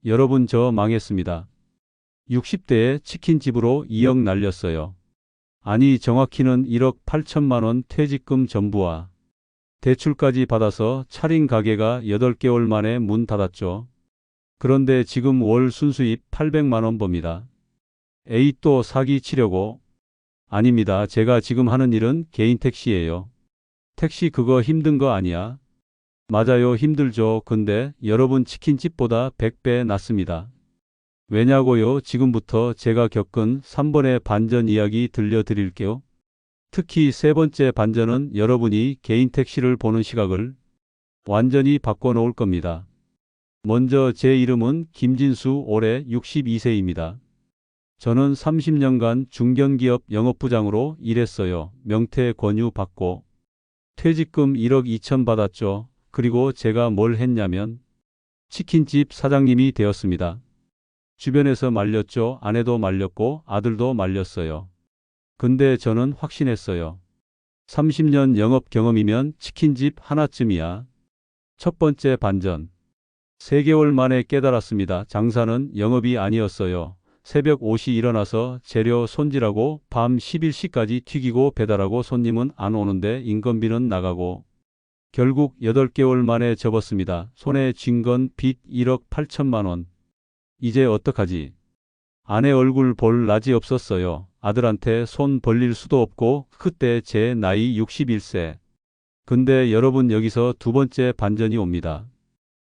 여러분 저 망했습니다. 60대에 치킨집으로 2억 날렸어요. 아니 정확히는 1억 8천만 원 퇴직금 전부와 대출까지 받아서 차린 가게가 8개월 만에 문 닫았죠. 그런데 지금 월 순수입 800만 원 법니다. 에이 또 사기 치려고? 아닙니다. 제가 지금 하는 일은 개인 택시예요. 택시 그거 힘든 거 아니야? 맞아요. 힘들죠. 근데 여러분 치킨집보다 100배 낫습니다. 왜냐고요? 지금부터 제가 겪은 3번의 반전 이야기 들려드릴게요. 특히 세 번째 반전은 여러분이 개인 택시를 보는 시각을 완전히 바꿔놓을 겁니다. 먼저 제 이름은 김진수, 올해 62세입니다. 저는 30년간 중견기업 영업부장으로 일했어요. 명퇴 권유 받고 퇴직금 1억 2천 받았죠. 그리고 제가 뭘 했냐면 치킨집 사장님이 되었습니다. 주변에서 말렸죠. 아내도 말렸고 아들도 말렸어요. 근데 저는 확신했어요. 30년 영업 경험이면 치킨집 하나쯤이야. 첫 번째 반전. 3개월 만에 깨달았습니다. 장사는 영업이 아니었어요. 새벽 5시 일어나서 재료 손질하고 밤 11시까지 튀기고 배달하고 손님은 안 오는데 인건비는 나가고 결국 8개월 만에 접었습니다. 손에 쥔 건 빚 1억 8천만 원. 이제 어떡하지? 아내 얼굴 볼 낯이 없었어요. 아들한테 손 벌릴 수도 없고 그때 제 나이 61세. 근데 여러분 여기서 두 번째 반전이 옵니다.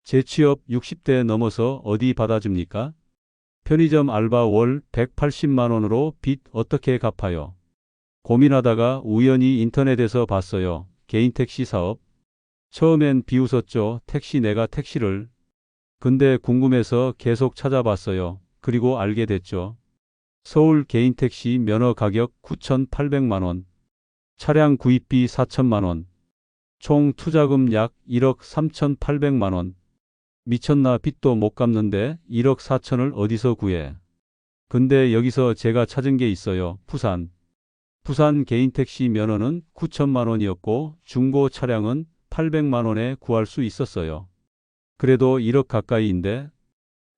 제 취업 60대 넘어서 어디 받아줍니까? 편의점 알바 월 180만 원으로 빚 어떻게 갚아요? 고민하다가 우연히 인터넷에서 봤어요. 개인 택시 사업. 처음엔 비웃었죠. 택시 내가 택시를. 근데 궁금해서 계속 찾아봤어요. 그리고 알게 됐죠. 서울 개인 택시 면허 가격 9,800만 원. 차량 구입비 4천만 원. 총 투자금 약 1억 3,800만 원. 미쳤나 빚도 못 갚는데 1억 4천을 어디서 구해. 근데 여기서 제가 찾은 게 있어요. 부산 개인 택시 면허는 9천만 원이었고 중고 차량은 800만 원에 구할 수 있었어요. 그래도 1억 가까이인데?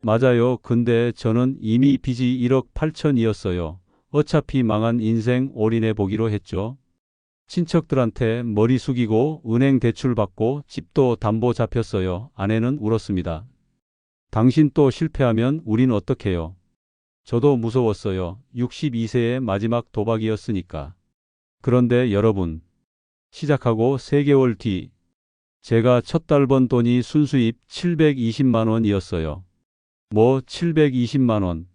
맞아요. 근데 저는 이미 빚이 1억 8천이었어요. 어차피 망한 인생 올인해 보기로 했죠. 친척들한테 머리 숙이고 은행 대출 받고 집도 담보 잡혔어요. 아내는 울었습니다. 당신 또 실패하면 우린 어떡해요? 저도 무서웠어요. 62세의 마지막 도박이었으니까. 그런데 여러분, 시작하고 3개월 뒤 제가 첫 달 번 돈이 순수입 720만 원이었어요. 뭐 720만 원.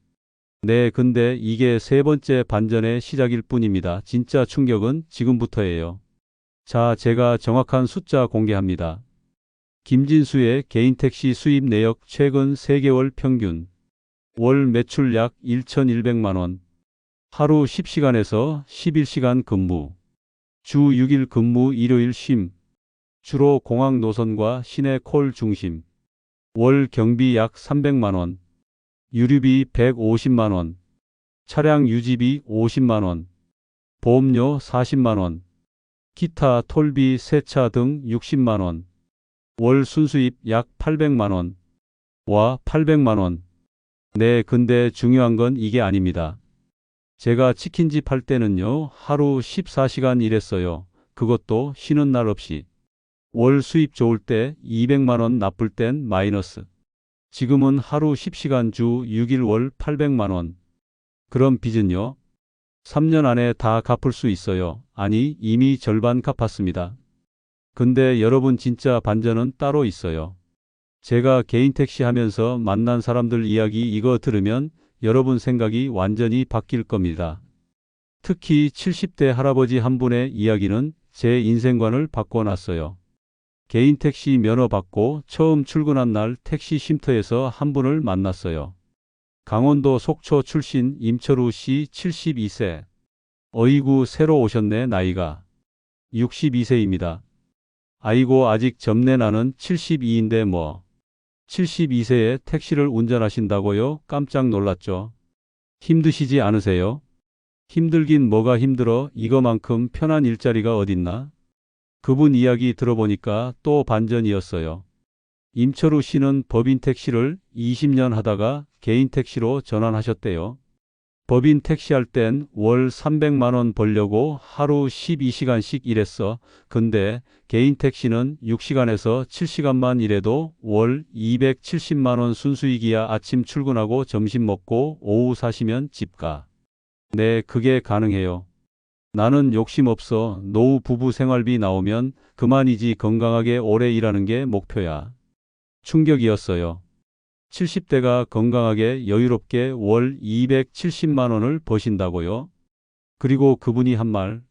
네, 근데 이게 세 번째 반전의 시작일 뿐입니다. 진짜 충격은 지금부터예요. 자, 제가 정확한 숫자 공개합니다. 김진수의 개인 택시 수입 내역 최근 3개월 평균. 월 매출 약 1,100만 원. 하루 10시간에서 11시간 근무. 주 6일 근무 일요일 쉼. 주로 공항 노선과 시내 콜 중심. 월 경비 약 300만 원. 유류비 150만 원. 차량 유지비 50만 원. 보험료 40만 원. 기타 톨비 세차 등 60만 원. 월 순수입 약 800만 원. 와 800만 원. 네, 근데 중요한 건 이게 아닙니다. 제가 치킨집 할 때는요. 하루 14시간 일했어요. 그것도 쉬는 날 없이. 월 수입 좋을 때 200만 원, 나쁠 땐 마이너스. 지금은 하루 10시간 주 6일 월 800만 원. 그럼 빚은요? 3년 안에 다 갚을 수 있어요. 아니, 이미 절반 갚았습니다. 근데 여러분 진짜 반전은 따로 있어요. 제가 개인 택시 하면서 만난 사람들 이야기 이거 들으면 여러분 생각이 완전히 바뀔 겁니다. 특히 70대 할아버지 한 분의 이야기는 제 인생관을 바꿔놨어요. 개인 택시 면허 받고 처음 출근한 날 택시 쉼터에서 한 분을 만났어요. 강원도 속초 출신 임철우 씨 72세. 어이구 새로 오셨네. 나이가 62세입니다. 아이고 아직 젊네. 나는 72인데 뭐. 72세에 택시를 운전하신다고요? 깜짝 놀랐죠. 힘드시지 않으세요? 힘들긴 뭐가 힘들어. 이거만큼 편한 일자리가 어딨나? 그분 이야기 들어보니까 또 반전이었어요. 임철우 씨는 법인 택시를 20년 하다가 개인 택시로 전환하셨대요. 법인 택시할 땐 월 300만 원 벌려고 하루 12시간씩 일했어. 근데 개인 택시는 6시간에서 7시간만 일해도 월 270만 원 순수익이야. 아침 출근하고 점심 먹고 오후 사시면 집 가. 네, 그게 가능해요. 나는 욕심 없어. 노후 부부 생활비 나오면 그만이지. 건강하게 오래 일하는 게 목표야. 충격이었어요. 70대가 건강하게 여유롭게 월 270만 원을 버신다고요? 그리고 그분이 한 말.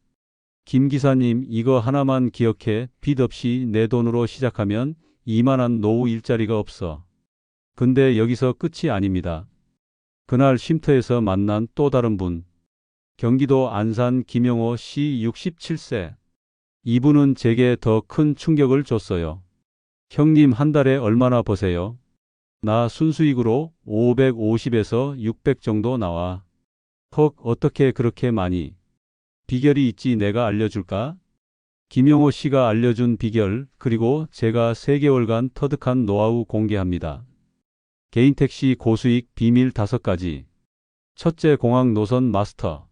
김 기사님, 이거 하나만 기억해. 빚 없이 내 돈으로 시작하면 이만한 노후 일자리가 없어. 근데 여기서 끝이 아닙니다. 그날 쉼터에서 만난 또 다른 분. 경기도 안산 김영호 씨 67세. 이분은 제게 더 큰 충격을 줬어요. 형님 한 달에 얼마나 버세요? 나 순수익으로 550에서 600 정도 나와. 헉, 어떻게 그렇게 많이? 비결이 있지. 내가 알려줄까? 김영호 씨가 알려준 비결, 그리고 제가 3개월간 터득한 노하우 공개합니다. 개인 택시 고수익 비밀 5가지. 첫째, 공항 노선 마스터.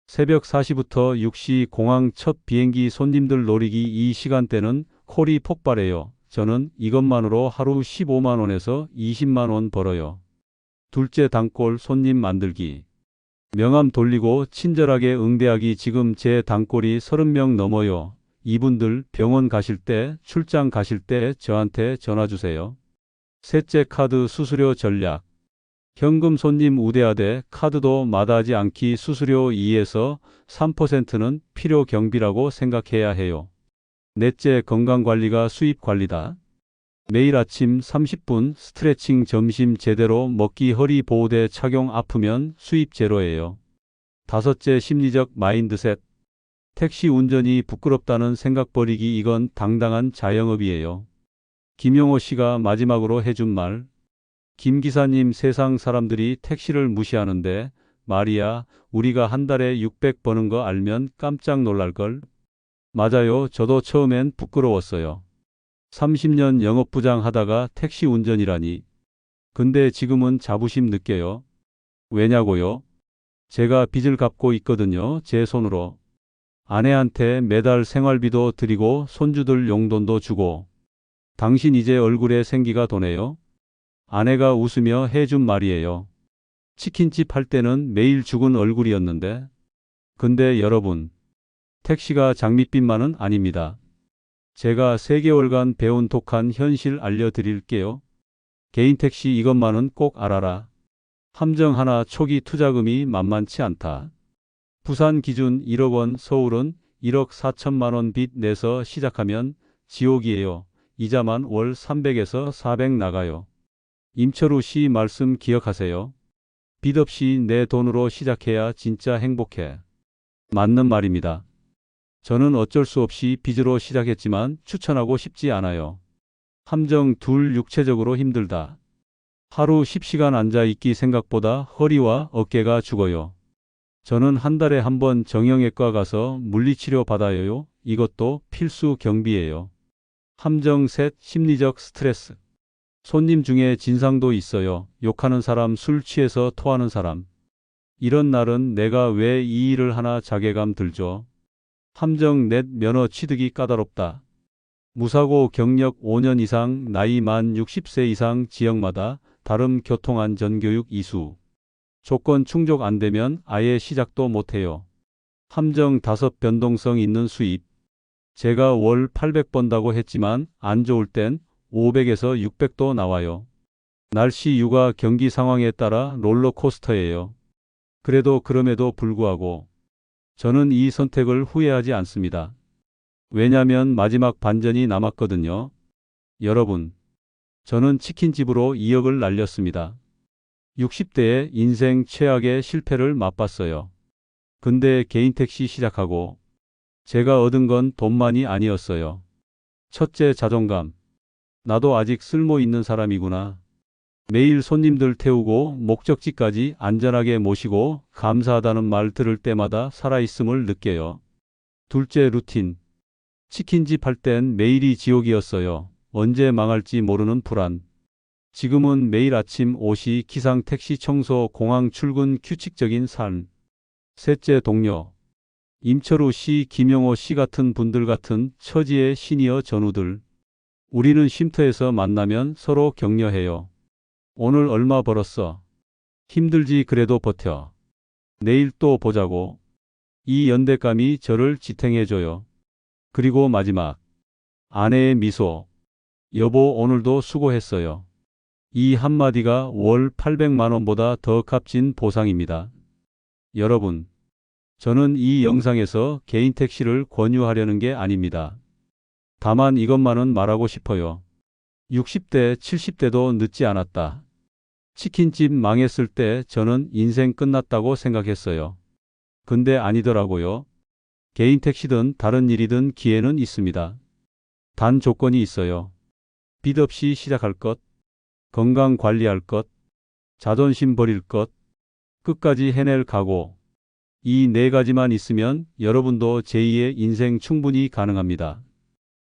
새벽 4시부터 6시 공항 첫 비행기 손님들 노리기. 이 시간대는 콜이 폭발해요. 저는 이것만으로 하루 15만 원에서 20만 원 벌어요. 둘째, 단골 손님 만들기. 명함 돌리고 친절하게 응대하기. 지금 제 단골이 30명 넘어요. 이분들 병원 가실 때, 출장 가실 때 저한테 전화 주세요. 셋째, 카드 수수료 전략. 현금 손님 우대하되 카드도 마다하지 않기. 수수료 2에서 3%는 필요 경비라고 생각해야 해요. 넷째, 건강관리가 수입관리다. 매일 아침 30분 스트레칭, 점심 제대로 먹기, 허리 보호대 착용. 아프면 수입 제로예요. 다섯째, 심리적 마인드셋. 택시 운전이 부끄럽다는 생각 버리기. 이건 당당한 자영업이에요. 김영호 씨가 마지막으로 해준 말. 김 기사님, 세상 사람들이 택시를 무시하는데 말이야, 우리가 한 달에 600 버는 거 알면 깜짝 놀랄걸. 맞아요. 저도 처음엔 부끄러웠어요. 30년 영업부장 하다가 택시 운전이라니. 근데 지금은 자부심 느껴요. 왜냐고요? 제가 빚을 갚고 있거든요. 제 손으로. 아내한테 매달 생활비도 드리고 손주들 용돈도 주고. 당신 이제 얼굴에 생기가 도네요. 아내가 웃으며 해준 말이에요. 치킨집 할 때는 매일 죽은 얼굴이었는데. 근데 여러분, 택시가 장밋빛만은 아닙니다. 제가 3개월간 배운 독한 현실 알려드릴게요. 개인 택시 이것만은 꼭 알아라. 함정 하나 초기 투자금이 만만치 않다. 부산 기준 1억 원, 서울은 1억 4천만 원 빚 내서 시작하면 지옥이에요. 이자만 월 300에서 400 나가요. 임철우 씨 말씀 기억하세요. 빚 없이 내 돈으로 시작해야 진짜 행복해. 맞는 말입니다. 저는 어쩔 수 없이 빚으로 시작했지만 추천하고 싶지 않아요. 함정 둘, 육체적으로 힘들다. 하루 10시간 앉아있기 생각보다 허리와 어깨가 죽어요. 저는 한 달에 한 번 정형외과 가서 물리치료 받아요. 이것도 필수 경비예요. 함정 셋, 심리적 스트레스. 손님 중에 진상도 있어요. 욕하는 사람, 술 취해서 토하는 사람. 이런 날은 내가 왜 이 일을 하나 자괴감 들죠. 함정 넷, 면허 취득이 까다롭다. 무사고 경력 5년 이상, 나이 만 60세 이상, 지역마다 다른 교통안전교육 이수. 조건 충족 안 되면 아예 시작도 못해요. 함정 5, 변동성 있는 수입. 제가 월 800 번다고 했지만 안 좋을 땐 500에서 600도 나와요. 날씨, 육아, 경기 상황에 따라 롤러코스터예요. 그럼에도 불구하고 저는 이 선택을 후회하지 않습니다. 왜냐면 마지막 반전이 남았거든요. 여러분, 저는 치킨집으로 2억을 날렸습니다. 60대에 인생 최악의 실패를 맛봤어요. 근데 개인 택시 시작하고 제가 얻은 건 돈만이 아니었어요. 첫째, 자존감. 나도 아직 쓸모 있는 사람이구나. 매일 손님들 태우고 목적지까지 안전하게 모시고 감사하다는 말 들을 때마다 살아있음을 느껴요. 둘째, 루틴. 치킨집 할 땐 매일이 지옥이었어요. 언제 망할지 모르는 불안. 지금은 매일 아침 5시 기상 택시 청소 공항 출근 규칙적인 삶. 셋째 동료. 임철우 씨, 김영호 씨 같은 분들 같은 처지의 시니어 전우들. 우리는 쉼터에서 만나면 서로 격려해요. 오늘 얼마 벌었어? 힘들지 그래도 버텨. 내일 또 보자고. 이 연대감이 저를 지탱해줘요. 그리고 마지막. 아내의 미소. 여보 오늘도 수고했어요. 이 한마디가 월 800만 원보다 더 값진 보상입니다. 여러분, 저는 이 영상에서 개인 택시를 권유하려는 게 아닙니다. 다만 이것만은 말하고 싶어요. 60대, 70대도 늦지 않았다. 치킨집 망했을 때 저는 인생 끝났다고 생각했어요. 근데 아니더라고요. 개인 택시든 다른 일이든 기회는 있습니다. 단 조건이 있어요. 빚 없이 시작할 것, 건강 관리할 것, 자존심 버릴 것, 끝까지 해낼 각오. 이 네 가지만 있으면 여러분도 제2의 인생 충분히 가능합니다.